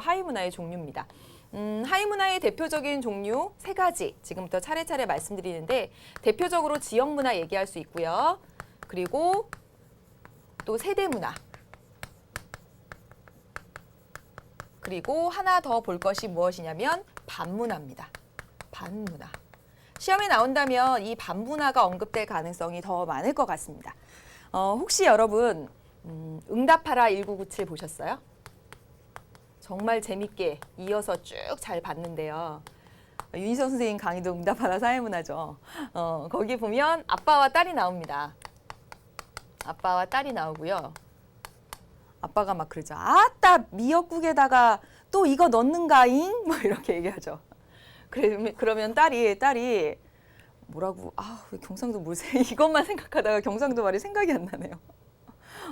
하이문화의 종류입니다. 하이문화의 대표적인 종류 세 가지 지금부터 차례차례 말씀드리는데 대표적으로 지역문화 얘기할 수 있고요. 그리고 또 세대문화. 그리고 하나 더 볼 것이 무엇이냐면 반문화입니다. 반문화. 시험에 나온다면 이 반문화가 언급될 가능성이 더 많을 것 같습니다. 혹시 여러분 응답하라 1997 보셨어요? 정말 재밌게 이어서 쭉 잘 봤는데요. 윤희선 선생님 강의도 응답하라 사회문화죠. 거기 보면 아빠와 딸이 나옵니다. 아빠와 딸이 나오고요. 아빠가 막 그러죠. 아따 미역국에다가 또 이거 넣는가잉? 뭐 이렇게 얘기하죠. 그러면 딸이 뭐라고? 왜 경상도 물세 이것만 생각하다가 경상도 말이 생각이 안 나네요.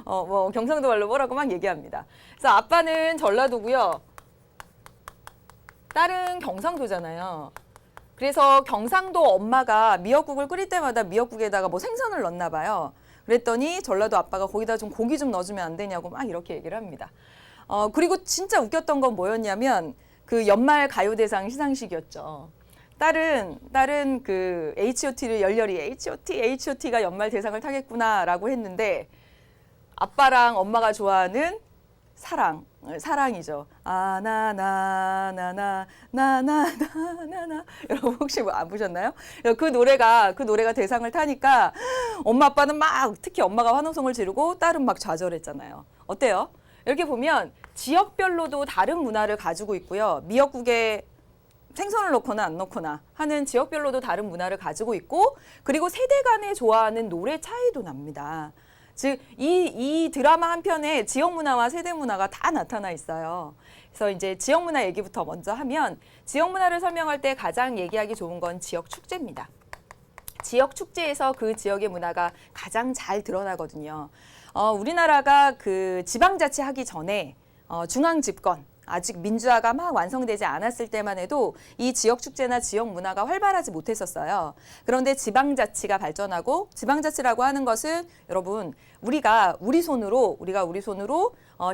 뭐 경상도 말로 뭐라고 막 얘기합니다. 그래서 아빠는 전라도고요. 딸은 경상도잖아요. 그래서 경상도 엄마가 미역국을 끓일 때마다 미역국에다가 뭐 생선을 넣나 봐요. 그랬더니 전라도 아빠가 거기다 좀 고기 좀 넣어주면 안 되냐고 막 이렇게 얘기를 합니다. 그리고 진짜 웃겼던 건 뭐였냐면 그 연말 가요대상 시상식이었죠. 딸은 그 H.O.T를 열렬히 H.O.T가 연말 대상을 타겠구나라고 했는데 아빠랑 엄마가 좋아하는 사랑이죠. 나나나나나나나나나 여러분 혹시 뭐 안 보셨나요? 그 노래가 대상을 타니까 엄마 아빠는 막 특히 엄마가 환호성을 지르고 딸은 막 좌절했잖아요. 어때요? 이렇게 보면 지역별로도 다른 문화를 가지고 있고요. 미역국에 생선을 넣거나 안 넣거나 하는 지역별로도 다른 문화를 가지고 있고 그리고 세대 간에 좋아하는 노래 차이도 납니다. 즉, 이 드라마 한 편에 지역 문화와 세대 문화가 다 나타나 있어요. 그래서 이제 지역 문화 얘기부터 먼저 하면 지역 문화를 설명할 때 가장 얘기하기 좋은 건 지역 축제입니다. 지역 축제에서 그 지역의 문화가 가장 잘 드러나거든요. 우리나라가 그 지방자치 하기 전에 중앙 집권 아직 민주화가 막 완성되지 않았을 때만 해도 이 지역 축제나 지역 문화가 활발하지 못했었어요. 그런데 지방자치가 발전하고 지방자치라고 하는 것은 여러분 우리가 우리 손으로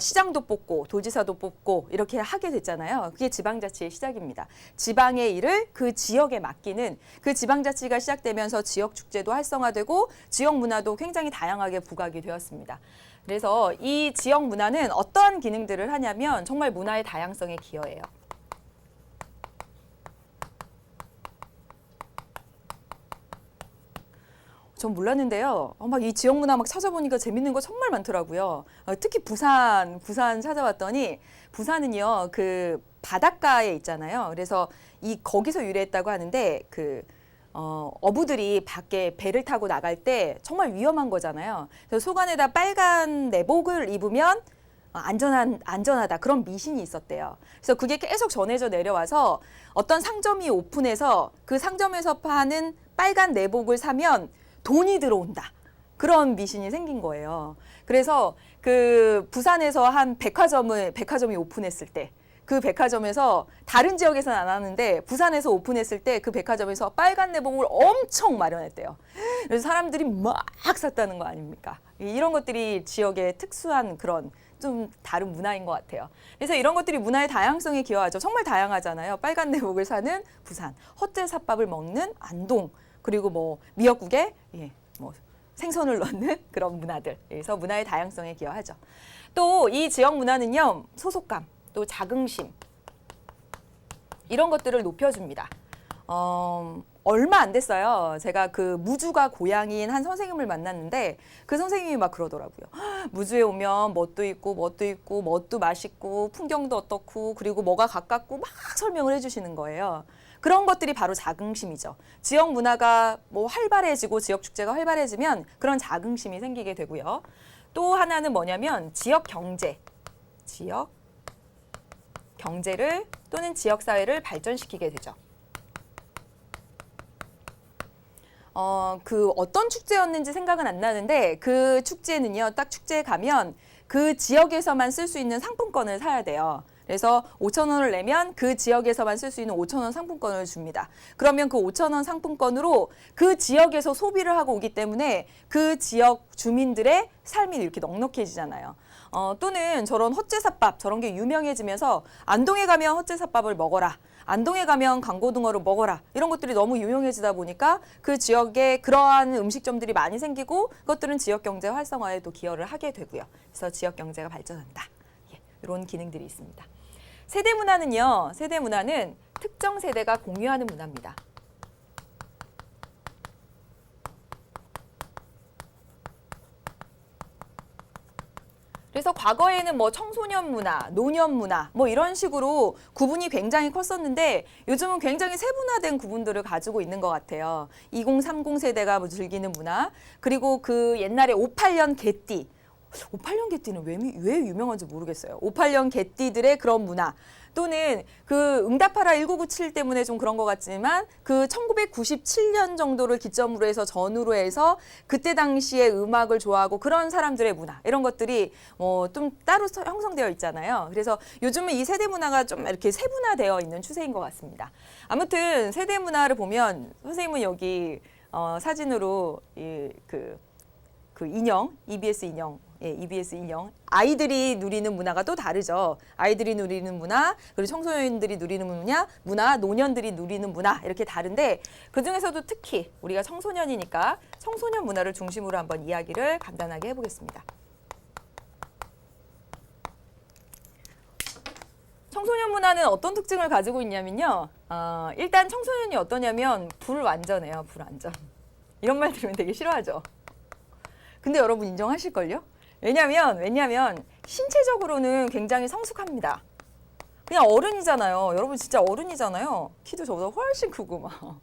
시장도 뽑고 도지사도 뽑고 이렇게 하게 됐잖아요. 그게 지방자치의 시작입니다. 지방의 일을 그 지역에 맡기는 그 지방자치가 시작되면서 지역 축제도 활성화되고 지역 문화도 굉장히 다양하게 부각이 되었습니다. 그래서 이 지역 문화는 어떠한 기능들을 하냐면 정말 문화의 다양성에 기여해요. 전 몰랐는데요. 막 이 지역 문화 막 찾아보니까 재밌는 거 정말 많더라고요. 특히 부산 찾아봤더니 부산은요 그 바닷가에 있잖아요. 그래서 거기서 유래했다고 하는데 어부들이 밖에 배를 타고 나갈 때 정말 위험한 거잖아요. 그래서 속안에다 빨간 내복을 입으면 안전하다 그런 미신이 있었대요. 그래서 그게 계속 전해져 내려와서 어떤 상점이 오픈해서 그 상점에서 파는 빨간 내복을 사면 돈이 들어온다. 그런 미신이 생긴 거예요. 그래서 그 부산에서 한 백화점이 오픈했을 때 그 백화점에서 다른 지역에서는 안 하는데 부산에서 오픈했을 때 그 백화점에서 빨간 내복을 엄청 마련했대요. 그래서 사람들이 막 샀다는 거 아닙니까? 이런 것들이 지역의 특수한 그런 좀 다른 문화인 것 같아요. 그래서 이런 것들이 문화의 다양성에 기여하죠. 정말 다양하잖아요. 빨간 내복을 사는 부산, 헛제사밥을 먹는 안동, 그리고 뭐 미역국에 생선을 넣는 그런 문화들. 그래서 문화의 다양성에 기여하죠. 또 이 지역 문화는요. 소속감, 또 자긍심 이런 것들을 높여줍니다. 얼마 안 됐어요. 제가 그 무주가 고향인 한 선생님을 만났는데 그 선생님이 막 그러더라고요. 무주에 오면 뭣도 있고 뭣도 맛있고 풍경도 어떻고 그리고 뭐가 가깝고 막 설명을 해주시는 거예요. 그런 것들이 바로 자긍심이죠. 지역 문화가 활발해지고 지역 축제가 활발해지면 그런 자긍심이 생기게 되고요. 또 하나는 뭐냐면 지역 경제를 또는 지역 사회를 발전시키게 되죠. 그 어떤 축제였는지 생각은 안 나는데 그 축제는요. 딱 축제에 가면 그 지역에서만 쓸 수 있는 상품권을 사야 돼요. 그래서 5,000원을 내면 그 지역에서만 쓸 수 있는 5,000원 상품권을 줍니다. 그러면 그 5,000원 상품권으로 그 지역에서 소비를 하고 오기 때문에 그 지역 주민들의 삶이 이렇게 넉넉해지잖아요. 또는 저런 헛제사밥 저런 게 유명해지면서 안동에 가면 헛제사밥을 먹어라. 안동에 가면 강고등어를 먹어라. 이런 것들이 너무 유명해지다 보니까 그 지역에 그러한 음식점들이 많이 생기고 그것들은 지역 경제 활성화에도 기여를 하게 되고요. 그래서 지역 경제가 발전한다. 예, 이런 기능들이 있습니다. 세대 문화는요. 세대 문화는 특정 세대가 공유하는 문화입니다. 그래서 과거에는 뭐 청소년 문화, 노년 문화 뭐 이런 식으로 구분이 굉장히 컸었는데 요즘은 굉장히 세분화된 구분들을 가지고 있는 것 같아요. 2030 세대가 뭐 즐기는 문화, 그리고 그 옛날에 58년 개띠. 58년 개띠는 왜 유명한지 모르겠어요. 58년 개띠들의 그런 문화. 또는 그 응답하라 1997 때문에 좀 그런 것 같지만 그 1997년 정도를 기점으로 해서 전후로 해서 그때 당시에 음악을 좋아하고 그런 사람들의 문화 이런 것들이 좀 따로 형성되어 있잖아요. 그래서 요즘은 이 세대 문화가 좀 이렇게 세분화되어 있는 추세인 것 같습니다. 아무튼 세대 문화를 보면 선생님은 여기 사진으로 그 인형, EBS 인형, 예, EBS 인형. 아이들이 누리는 문화가 또 다르죠. 아이들이 누리는 문화, 그리고 청소년들이 누리는 문화, 노년들이 누리는 문화 이렇게 다른데 그중에서도 특히 우리가 청소년이니까 청소년 문화를 중심으로 한번 이야기를 간단하게 해보겠습니다. 청소년 문화는 어떤 특징을 가지고 있냐면요. 일단 청소년이 어떠냐면 불완전해요. 불완전. 이런 말 들으면 되게 싫어하죠. 근데 여러분 인정하실걸요? 왜냐면 신체적으로는 굉장히 성숙합니다. 그냥 어른이잖아요. 여러분 진짜 어른이잖아요. 키도 저보다 훨씬 크고 막.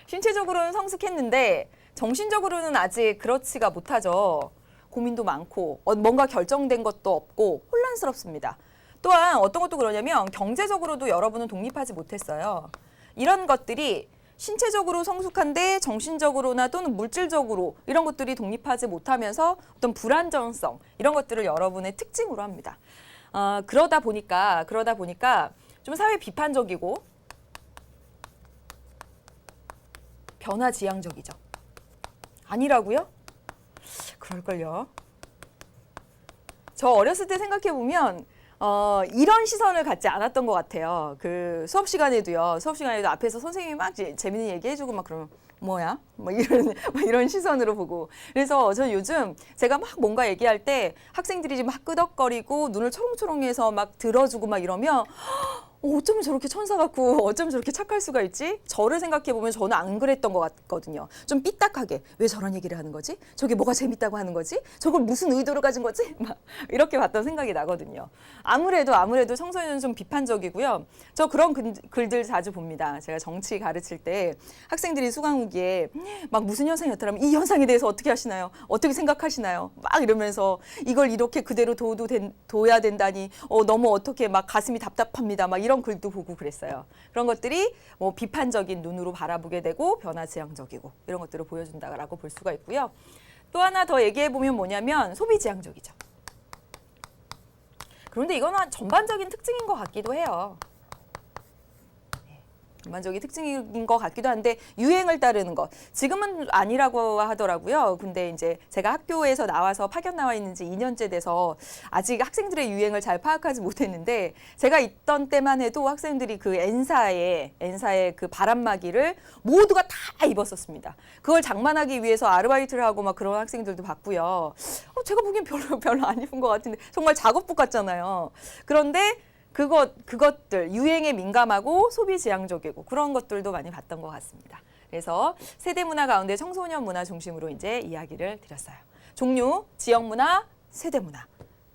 신체적으로는 성숙했는데 정신적으로는 아직 그렇지가 못하죠. 고민도 많고 뭔가 결정된 것도 없고 혼란스럽습니다. 또한 어떤 것도 그러냐면 경제적으로도 여러분은 독립하지 못했어요. 이런 것들이 신체적으로 성숙한데 정신적으로나 또는 물질적으로 이런 것들이 독립하지 못하면서 어떤 불안정성 이런 것들을 여러분의 특징으로 합니다. 그러다 보니까 좀 사회 비판적이고 변화지향적이죠. 아니라고요? 그럴걸요. 저 어렸을 때 생각해 보면 이런 시선을 갖지 않았던 것 같아요. 그 수업 시간에도 앞에서 선생님이 막 재밌는 얘기해주고 막 그러면 뭐야? 막 이런 시선으로 보고. 그래서 저 요즘 제가 막 뭔가 얘기할 때 학생들이 막 끄덕거리고 눈을 초롱초롱해서 막 들어주고 막 이러면 어쩌면 저렇게 천사 같고 어쩌면 저렇게 착할 수가 있지? 저를 생각해 보면 저는 안 그랬던 것 같거든요. 좀 삐딱하게 왜 저런 얘기를 하는 거지? 저게 뭐가 재밌다고 하는 거지? 저걸 무슨 의도로 가진 거지? 막 이렇게 봤던 생각이 나거든요. 아무래도 청소년은 좀 비판적이고요. 저 그런 글들 자주 봅니다. 제가 정치 가르칠 때 학생들이 수강 후기에 막 무슨 현상이 나타나면 이 현상에 대해서 어떻게 하시나요? 어떻게 생각하시나요? 막 이러면서 이걸 이렇게 그대로 둬야 된다니 너무 어떻게 막 가슴이 답답합니다. 막 이런 글도 보고 그랬어요. 그런 것들이 뭐 비판적인 눈으로 바라보게 되고 변화지향적이고 이런 것들을 보여준다라고 볼 수가 있고요. 또 하나 더 얘기해 보면 뭐냐면 소비지향적이죠. 그런데 이건 전반적인 특징인 것 같기도 해요. 전반적인 특징인 것 같기도 한데 유행을 따르는 것. 지금은 아니라고 하더라고요. 근데 이제 제가 학교에서 나와서 파견 나와 있는 지 2년째 돼서 아직 학생들의 유행을 잘 파악하지 못했는데 제가 있던 때만 해도 학생들이 그 엔사의 그 바람막이를 모두가 다 입었었습니다. 그걸 장만하기 위해서 아르바이트를 하고 막 그런 학생들도 봤고요. 제가 보기엔 별로 안 입은 것 같은데 정말 작업복 같잖아요. 그런데 그것들 유행에 민감하고 소비 지향적이고 그런 것들도 많이 봤던 것 같습니다. 그래서 세대 문화 가운데 청소년 문화 중심으로 이제 이야기를 드렸어요. 종류, 지역 문화, 세대 문화.